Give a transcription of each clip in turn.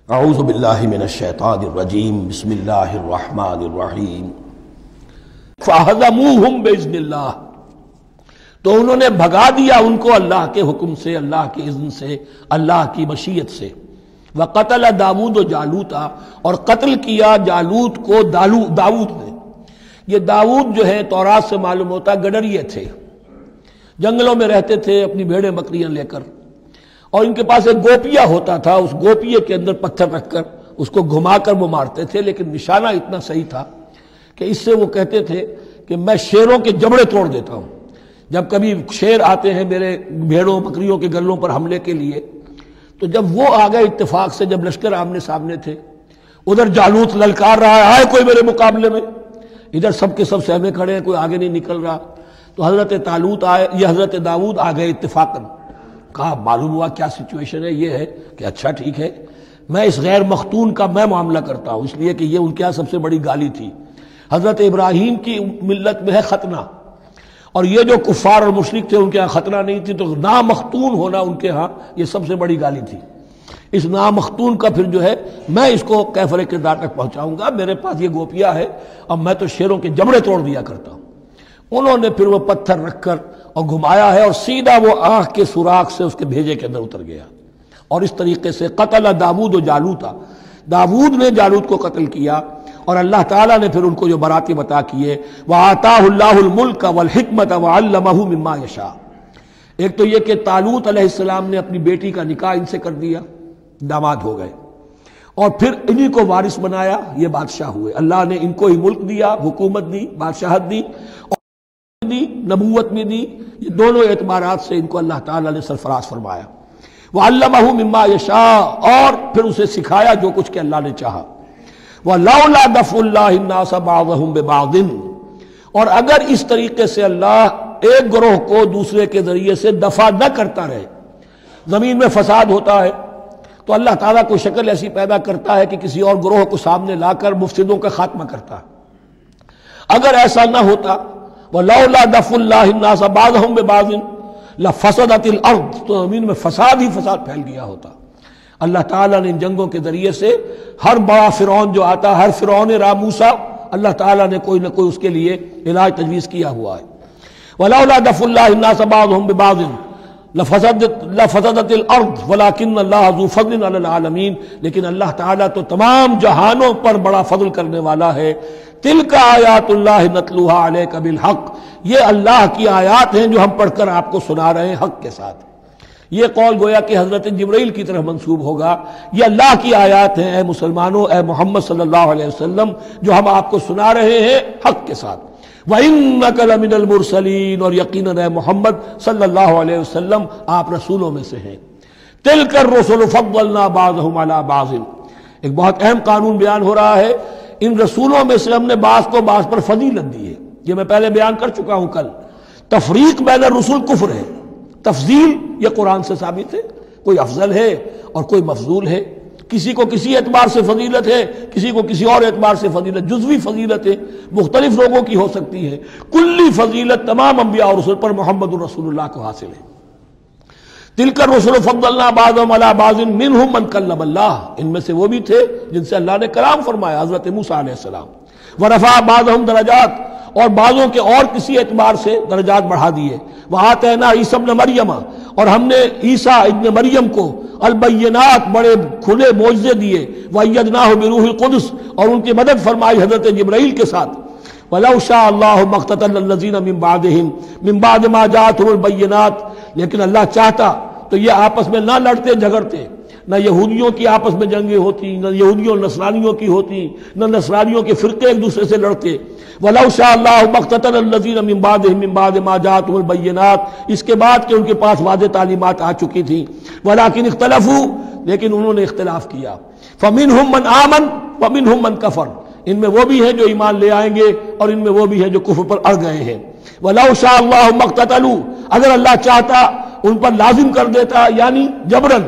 اعوذ باللہ من الشیطان الرجیم بسم اللہ الرحمن الرحیم فَهَزَمُوهُمْ بِإِذْنِ اللَّهِ، تو انہوں نے بھگا دیا ان کو اللہ کے حکم سے، اللہ کے اذن سے، اللہ کی مشیت سے۔ وَقَتَلَ داود جالوت، اور قتل کیا جالوت کو داود نے۔ یہ داود جو ہے تورات سے معلوم ہوتا گڈریے تھے، جنگلوں میں رہتے تھے اپنی بھیڑیں بکریاں لے کر، اور ان کے پاس ایک گوپیا ہوتا تھا، اس گوپیے کے اندر پتھر رکھ کر اس کو گھما کر وہ مارتے تھے، لیکن نشانہ اتنا صحیح تھا کہ اس سے وہ کہتے تھے کہ میں شیروں کے جبڑے توڑ دیتا ہوں۔ جب کبھی شیر آتے ہیں میرے بھیڑوں بکریوں کے گلوں پر حملے کے لیے، تو جب وہ آ گئے اتفاق سے، جب لشکر آمنے سامنے تھے، ادھر جالوت للکار رہا ہے آئے کوئی میرے مقابلے میں، ادھر سب کے سب سہمے کھڑے ہیں، کوئی آگے نہیں نکل رہا، تو حضرت طالوت آئے، یہ حضرت داود آ گئے اتفاقاً۔ کہا معلوم ہوا کیا سچویشن ہے، یہ ہے کہ اچھا ٹھیک ہے، میں اس غیر مختون کا میں معاملہ کرتا ہوں، اس لیے کہ یہ ان کے یہاں سب سے بڑی گالی تھی۔ حضرت ابراہیم کی ملت میں ہے ختنہ، اور یہ جو کفار اور مشرک تھے ان کے ہاں ختنہ نہیں تھی، تو نامختون ہونا ان کے ہاں یہ سب سے بڑی گالی تھی۔ اس نامختون کا پھر جو ہے میں اس کو کیفر کردار تک پہنچاؤں گا، میرے پاس یہ گوپیا ہے اور میں تو شیروں کے جبڑے توڑ دیا کرتا ہوں۔ انہوں نے پھر وہ پتھر رکھ کر اور گھمایا ہے، اور سیدھا وہ آنکھ کے سوراخ سے اس کے بھیجے کے اندر اتر گیا، اور اس طریقے سے قتل داود و جالوتا، داود نے جالوت کو قتل کیا، اور اللہ تعالیٰ نے پھر ان کو جو براتب عطا کیے، وَآتَاهُ اللَّهُ الْمُلْكَ وَالْحِكْمَةَ وَعَلَّمَهُ مِمَّا يَشَاءُ۔ ایک تو یہ کہ طالوت علیہ السلام نے اپنی بیٹی کا نکاح ان سے کر دیا، داماد ہو گئے، اور پھر انہی کو وارث بنایا، یہ بادشاہ ہوئے۔ اللہ نے ان کو ہی ملک دیا، حکومت دی، بادشاہت دی، اور دی، نبوت میں دی، یہ دونوں اعتبارات سے ان کو اللہ تعالیٰ نے سرفراز فرمایا۔ وَعَلَّمَهُ مِمَّا يَشَاءُ، اور پھر اسے سکھایا جو کچھ کہ اللہ نے چاہا۔ وَلَوْلَا دَفْعُ اللَّهِ النَّاسَ بَعْضَهُمْ بِبَعْضٍ، اور اگر اس طریقے سے اللہ ایک گروہ کو دوسرے کے ذریعے سے دفع نہ کرتا رہے، زمین میں فساد ہوتا ہے تو اللہ تعالیٰ کو شکل ایسی پیدا کرتا ہے کہ کسی اور گروہ کو سامنے لا کر مفسدوں کا خاتمہ کرتا ہے۔ اگر ایسا نہ ہوتا، وَلَوْلَا دَفْعُ اللَّهِ النَّاسَ بَعْضَهُمْ بِبَعْضٍ لَفَسَدَتِ الْأَرْضُ، تو زمین میں فساد ہی فساد پھیل گیا ہوتا۔ اللہ تعالیٰ نے ان جنگوں کے ذریعے سے ہر بڑا فرعون جو آتا، ہر فرعون موسیٰ، اللہ تعالیٰ نے کوئی نہ کوئی اس کے لیے علاج تجویز کیا ہوا ہے۔ وَلَوْلَا دَفْعُ اللَّهِ النَّاسَ بَعْضَهُمْ بِبَعْضٍ لَفَسَدَتِ الْأَرْضُ وَلَكِنَّ اللَّهَ ذُو فَضْلٍ عَلَى الْعَالَمِينَ، لیکن اللہ تعالیٰ تو تمام جہانوں پر بڑا فضل کرنے والا ہے۔ تِلْكَ آیاتُ اللَّهِ نَتْلُوهَا عَلَيْكَ بِالْحَقِّ، یہ اللہ کی آیات ہیں جو ہم پڑھ کر آپ کو سنا رہے ہیں حق کے ساتھ۔ یہ قول گویا کہ حضرت جبرائیل کی طرف منسوب ہوگا، یہ اللہ کی آیات ہیں اے مسلمانوں، اے محمد صلی اللہ علیہ وسلم، جو ہم آپ کو سنا رہے ہیں حق کے ساتھ۔ وَإِنَّكَ لَمِنَ الْمُرْسَلِينَ، اور یقیناً اے محمد صلی اللہ علیہ وسلم آپ رسولوں میں سے ہیں۔ تِلْكَ الرُّسُلُ فَضَّلْنَا بَعْضَهُمْ عَلَى بَعْضٍ، ایک بہت اہم قانون بیان ہو رہا ہے، ان رسولوں میں سے ہم نے بعض کو بعض پر فضیلت دی ہے۔ یہ میں پہلے بیان کر چکا ہوں کل، تفریق بین الرسل کفر ہے، تفضیل یہ قرآن سے ثابت ہے، کوئی افضل ہے اور کوئی مفضول ہے، کسی کو کسی اعتبار سے فضیلت ہے، کسی کو کسی اور اعتبار سے فضیلت، جزوی فضیلت ہے مختلف لوگوں کی ہو سکتی ہے، کلی فضیلت تمام انبیاء اور رسول پر محمد الرسول اللہ کو حاصل ہے۔ تِلْكَ الرُّسُلُ فَضَّلْنَا بَعْضَهُمْ عَلَى بَعْضٍ مِّنْهُمْ مَنْ كَلَّمَ اللَّهُ، ان میں سے وہ بھی تھے جن سے اللہ نے کلام فرمایا، حضرت موسیٰ علیہ السلام۔ وَرَفَعَ بَعْضَهُمْ دَرَجَاتٍ، اور بعضوں کے اور کسی اعتبار سے درجات بڑھا دیے۔ وَآتَيْنَا عِیسیٰ ابْنَ مَرْیَمَ، اور ہم نے عیسیٰ ابن مریم کو البینات بڑے کھلے معجزے دیے۔ وَأَيَّدْنَاهُ بِرُوحِ الْقُدُسِ، اور ان کی مدد فرمائی حضرت جبرائیل کے ساتھ۔ وَلَوْ شَاءَ اللَّهُ مَا اقْتَتَلَ الَّذِينَ مِن بَعْدِهِم مِن بَعْدِ مَا جَاءَتْهُمُ الْبَيِّنَاتُ، لیکن اللہ چاہتا تو یہ آپس میں نہ لڑتے جھگڑتے، نہ یہودیوں کی آپس میں جنگیں ہوتی، نہ یہودیوں نصرانیوں کی ہوتی، نہ نصرانیوں کے فرقے ایک دوسرے سے لڑتے۔ وَلَوْ شَاءَ اللَّهُ مَا اقْتَتَلَ الَّذِينَ مِن بَعْدِهِم مِن بَعْدِ مَا جَاءَتْهُمُ الْبَيِّنَاتُ، اس کے بعد کہ ان کے پاس واضح تعلیمات آ چکی تھیں۔ وَلَٰكِنِ اخْتَلَفُوا، لیکن انہوں نے اختلاف کیا۔ فَمِنْهُم مَّنْ آمَنَ وَمِنْهُم مَّنْ كَفَرَ، ان میں وہ بھی ہیں جو ایمان لے آئیں گے اور ان میں وہ بھی ہیں جو کفر پر اڑ گئے ہیں۔ وَلَوْ شَاءَ اللَّهُ مَا اقْتَتَلُوا، اگر اللہ چاہتا ان پر لازم کر دیتا، یعنی جبراً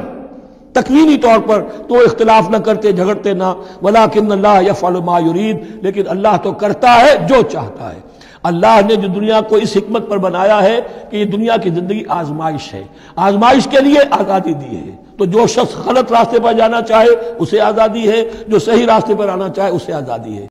تکوینی طور پر، تو اختلاف نہ کرتے، جھگڑتے نہ۔ وَلَٰكِنَّ اللَّهَ يَفْعَلُ مَا يُرِيدُ، لیکن اللہ تو کرتا ہے جو چاہتا ہے۔ اللہ نے جو دنیا کو اس حکمت پر بنایا ہے کہ یہ دنیا کی زندگی آزمائش ہے، آزمائش کے لیے آزادی دی ہے، تو جو شخص غلط راستے پر جانا چاہے اسے آزادی ہے، جو صحیح راستے پر آنا چاہے اسے آزادی ہے۔